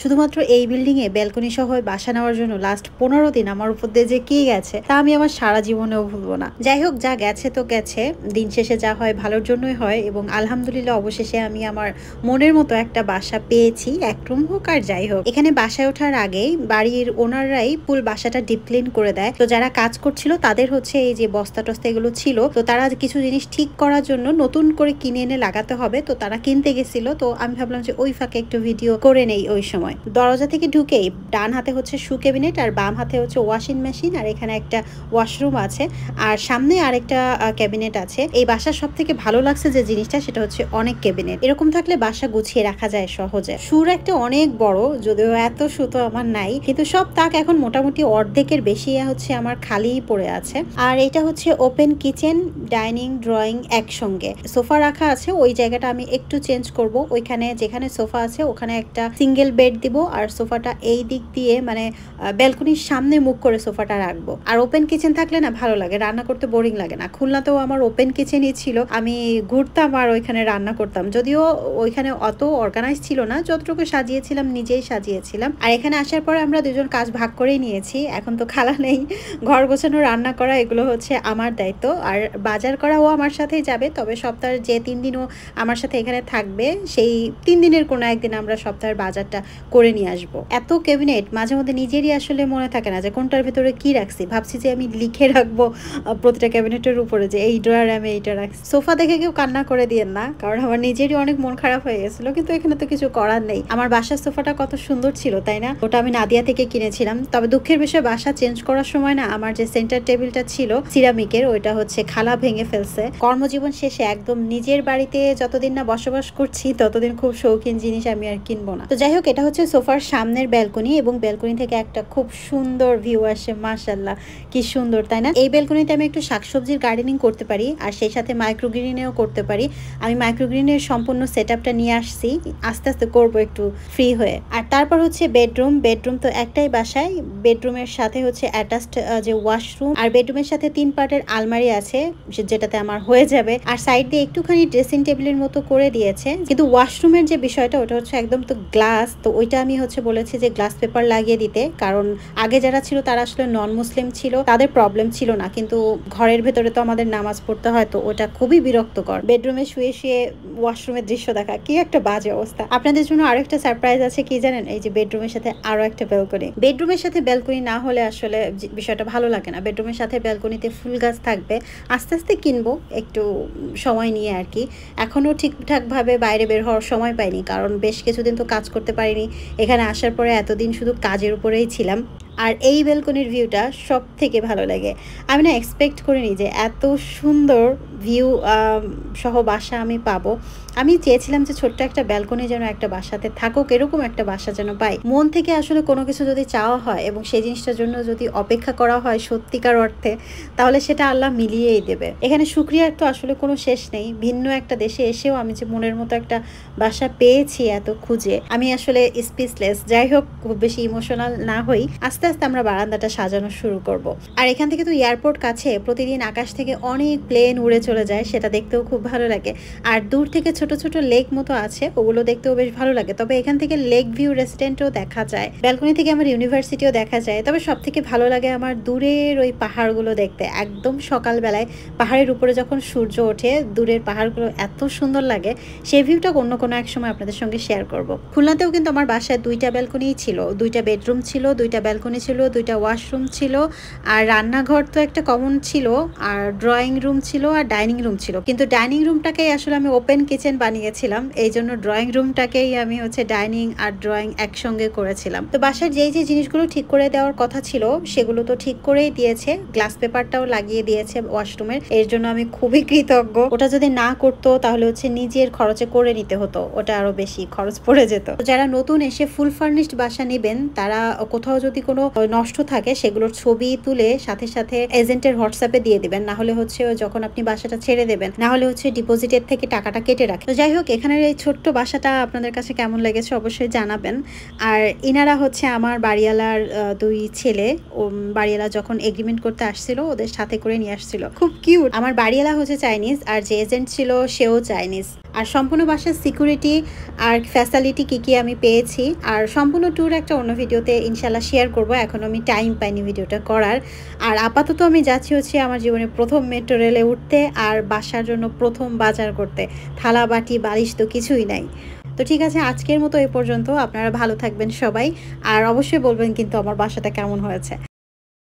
শুধুমাত্র এই বিল্ডিং এ ব্যালকনি সহ বাসা নেওয়ার জন্য লাস্ট 15 দিন আমার উপর দিয়ে যে কি গেছে তা আমি আমার সারা জীবনেও ভুলবো না। যাই হোক, যা গেছে তো গেছে, দিন শেষে যা হয় ভালোর জন্যই হয় এবং আলহামদুলিল্লাহ অবশেষে আমি আমার মনের মতো একটা বাসা পেয়েছি, এক রুম হোক আর যাই হোক। এখানে বাসায় ওঠার আগেই বাড়ির ওনাররাই ফুল বাসাটা ডিপ ক্লিন করে দেয়। তো যারা কাজ করছিল তাদের হচ্ছে এই যে বস্তা টস্তা এগুলো ছিল, তো তারা কিছু জিনিস ঠিক করার জন্য নতুন করে কিনে এনে লাগাতে হবে, তো তারা কিনতে গেছিল। তো আমি ভাবলাম যে ওই ফাঁকে একটু ভিডিও করে নেই। ওই সময় দরজা থেকে ঢুকেই ডান হাতে হচ্ছে শু ক্যাবিনেট আর বাম হাতে হচ্ছে ওয়াশিং মেশিন, আর এখানে একটা ওয়াশরুম আছে আর সামনে আরেকটা ক্যাবিনেট আছে। এই বাসার সব থেকে ভালো লাগছে যে জিনিসটা সেটা হচ্ছে অনেক ক্যাবিনেট। এরকম থাকলে বাসা গুছিয়ে রাখা যায় সহজে। শুর একটা অনেক বড়, যদিও এত শু তো আমার নাই, কিন্তু সব তাক এখন মোটামুটি অর্ধেকের বেশি হচ্ছে আমার খালিই পড়ে আছে। আর এটা হচ্ছে ওপেন কিচেন, ডাইনিং, ড্রয়িং একসঙ্গে। সোফা রাখা আছে, ওই জায়গাটা আমি একটু চেঞ্জ করব। ওইখানে যেখানে সোফা আছে ওখানে একটা সিঙ্গেল বেড দিব আর সোফাটা এই দিক দিয়ে মানে ব্যালকনির সামনে মুখ করে সোফাটা রাখবো। আর ওপেন কিচেন থাকলে না ভালো লাগে, রান্না করতে বোরিং লাগে না। খুলনাতেও আমার ওপেন কিচেনই ছিল, আমি ঘুরতাম আর ওইখানে রান্না করতাম। যদিও ওইখানে অত অর্গানাইজ ছিল না, যতটুকু সাজিয়েছিলাম নিজেই সাজিয়েছিলাম। আর এখানে আসার পরে আমরা দুজন কাজ ভাগ করেই নিয়েছি। এখন তো খালা নেই, ঘর গোছানো, রান্না করা এগুলো হচ্ছে আমার দায়িত্ব। আর বাজার করাও আমার সাথেই যাবে, তবে সপ্তাহের যে 3 দিনও আমার সাথে এখানে থাকবে সেই 3 দিনের কোনো একদিন আমরা সপ্তাহের বাজারটা করে নিয়ে আসবো। এত ক্যাবিনেট মাঝে মধ্যে নিজেরই আসলে মনে থাকে না যে কোনটার ভিতরে কি রাখছি। ভাবছি যে আমি লিখে রাখবো প্রতিটা ক্যাবিনেটের উপরে যে এই ড্রয়ারে আমি এইটা রাখছি। সোফা দেখে কেউ কান্না করে দিয়েন না, কারণ আমার নিজেরই অনেক মন খারাপ হয়ে গেছিল, কিন্তু এখানে তো কিছু করার নেই। আমার বাসার সোফাটা কত সুন্দর ছিল তাই না? ওটা আমি নাদিয়া থেকে কিনেছিলাম। তবে দুঃখের বিষয়, বাসা চেঞ্জ করার সময় না আমার যে সেন্টার টেবিলটা ছিল সিরামিকের, ওইটা হচ্ছে খালা ভেঙে ফেলছে। কর্মজীবন শেষে একদম নিজের বাড়িতে যতদিন না বসবাস করছি ততদিন খুব শৌখিন জিনিস আমি আর কিনবো না। তো যাই হোক, এটা হচ্ছে সোফার সামনের ব্যালকনি এবং ব্যালকনি থেকে একটা খুব সুন্দর ভিউ আসে। মাশাআল্লাহ, কি সুন্দর তাই না? এই ব্যালকনিতে আমি একটু শাকসবজির গার্ডেনিং করতে পারি আর সেই সাথে মাইক্রোগ্রিনেও করতে পারি। আমি মাইক্রোগ্রিনের সম্পূর্ণ সেটআপটা নিয়ে আসছি, আস্তে আস্তে করবো একটু ফ্রি হয়ে। আর তারপর হচ্ছে বেডরুম। বেডরুম তো একটাই বাসায়, বেডরুমের সাথে হচ্ছে অ্যাটাচড যে ওয়াশরুম আর বেডরুমের সাথে 3 পার্টের আলমারি আছে, যেটাতে আমার হয়ে যাবে। আর সাইড দিয়ে একটুখানি ড্রেসিং টেবিলের মতো করে দিয়েছে, কিন্তু ওয়াশরুমের যে বিষয়টা ওটা হচ্ছে একদম তো গ্লাস, তো ওইটা আমি হচ্ছে বলেছি যে গ্লাস পেপার লাগিয়ে দিতে, কারণ আগে যারা ছিল তারা আসলে নন মুসলিম ছিল, তাদের প্রবলেম ছিল না, কিন্তু ঘরের ভেতরে তো আমাদের নামাজ পড়তে হয়, তো ওটা খুবই বিরক্তকর। বেডরুমে শুয়ে শুয়ে ওয়াশরুমের দৃশ্য দেখা কি একটা বাজে অবস্থা। আপনাদের জন্য আরো একটা সারপ্রাইজ আছে, কি জানেন? এই যে বেডরুমের সাথে আরো একটা ব্যালকনি। বেডরুমের সাথে ব্যালকনি না হলে আসলে বিষয়টা ভালো লাগে না। বেডরুমের সাথে ব্যালকনিতে ফুল গাছ থাকবে, আস্তে আস্তে কিনবো একটু সময় নিয়ে আর কি। এখনো ঠিকঠাক ভাবে বাইরে বের হওয়ার সময় পাইনি, কারণ বেশ কিছুদিন তো কাজ করতে পারিনি। এখানে আসার পরে এতদিন শুধু কাজের উপরেই ছিলাম। আর এই ব্যালকনির ভিউটা সব থেকে ভালো লাগে। আমি না এক্সপেক্ট করিনি যে এত সুন্দর ভিউ সহ বাসা আমি পাবো। আমি চেয়েছিলাম যে ছোট্ট একটা ব্যালকনি যেন একটা বাসাতে থাকুক, এরকম একটা বাসা যেন পাই। মন থেকে আসলে কোনো কিছু যদি চাওয়া হয় এবং সেই জিনিসটার জন্য যদি অপেক্ষা করা হয় সত্যিকার অর্থে, তাহলে সেটা আল্লাহ মিলিয়েই দেবে। এখানে শুকরিয়ার তো আসলে কোনো শেষ নেই। ভিন্ন একটা দেশে এসেও আমি যে মনের মতো একটা বাসা পেয়েছি এত খুঁজে, আমি আসলে স্পিচলেস। যাই হোক, খুব বেশি ইমোশনাল না হই, আস্তে আস্তে আমরা বারান্দাটা সাজানো শুরু করব। আর এখান থেকে তো এয়ারপোর্ট কাছে, প্রতিদিন আকাশ থেকে অনেক প্লেন উড়ে চলে যায়, সেটা দেখতেও খুব ভালো লাগে। আর দূর থেকে ছোট ছোট লেক মতো আছে, ওগুলো দেখতেও বেশ ভালো লাগে। তবে এখান থেকে লেক ভিউ রেস্টুরেন্টও দেখা যায়, ব্যালকনি থেকে আমার ইউনিভার্সিটিও দেখা যায়। তবে সব থেকে ভালো লাগে আমার দূরের ওই পাহাড়গুলো দেখতে। একদম সকালবেলায় পাহাড়ের উপরে যখন সূর্য ওঠে, দূরের পাহাড়গুলো এত সুন্দর লাগে। সেই ভিউটা অন্য কোনো এক সময় আপনাদের সঙ্গে শেয়ার করব। খুলনাতেও কিন্তু আমার বাসায় 2টা ব্যালকনি ছিল, 2টা বেডরুম ছিল, 2টা ব্যালকনি ছিল, 2টা ওয়াশরুম ছিল, আর রান্নাঘর তো একটা কমন ছিল, আর ড্রয়িং রুম ছিল, আর ডাইনিং রুম ছিল। কিন্তু ডাইনিং রুমটাকেই আসলে আমি ওপেন কিচেন বানিয়েছিলাম, এই জন্য ড্রয়িং রুমটাকেই আমি হচ্ছে ডাইনিং আর ড্রয়িং একসঙ্গে করেছিলাম। তো বাসার যেই যে জিনিসগুলো ঠিক করে দেওয়ার কথা ছিল সেগুলো তো ঠিক করেই দিয়েছে, গ্লাস পেপারটাও লাগিয়ে দিয়েছে ওয়াশরুমের, এর জন্য আমি খুবই কৃতজ্ঞ। ওটা যদি না করতো তাহলে হচ্ছে নিজের খরচে করে নিতে হতো, ওটা আরো বেশি খরচ পড়ে যেত। যারা নতুন এসে ফুল ফার্নিশড বাসা নেবেন, তারা কোথাও যদি কোনো নষ্ট থাকে সেগুলোর ছবি তুলে সাথে সাথে এজেন্টের হোয়াটসঅ্যাপে দিয়ে দিবেন, না হলে হচ্ছে যখন আপনি বাসাটা ছেড়ে দেবেন, না হলে হচ্ছে ডিপোজিটের থেকে টাকাটা কেটে রাখে। তো যাই হোক, এখানের এই ছোট্ট বাসাটা আপনাদের কাছে কেমন লেগেছে অবশ্যই জানাবেন। আর ইনারা হচ্ছে আমার বাড়িওয়ালার 2 ছেলে। বাড়িওয়ালা যখন এগ্রিমেন্ট করতে আসছিল ওদের সাথে করে নিয়ে আসছিল, খুব কিউট। আমার বাড়িওয়ালা হচ্ছে চাইনিজ আর যে এজেন্ট ছিল সেও চাইনিজ। আর সম্পূর্ণ বাসার সিকিউরিটি আর ফ্যাসিলিটি কী আমি পেয়েছি আর সম্পূর্ণ ট্যুর একটা অন্য ভিডিওতে ইনশাল্লাহ শেয়ার করব। এখন আমি টাইম পাইনি ভিডিওটা করার। আর আপাতত আমি যাচ্ছি হচ্ছে আমার জীবনে প্রথম মেট্রো রেলে উঠতে আর বাসার জন্য প্রথম বাজার করতে। থালা বাটি বালিশ তো কিছুই নাই। তো ঠিক আছে, আজকের মতো এই পর্যন্ত। আপনারা ভালো থাকবেন সবাই, আর অবশ্যই বলবেন কিন্তু আমার বাসাটা কেমন হয়েছে।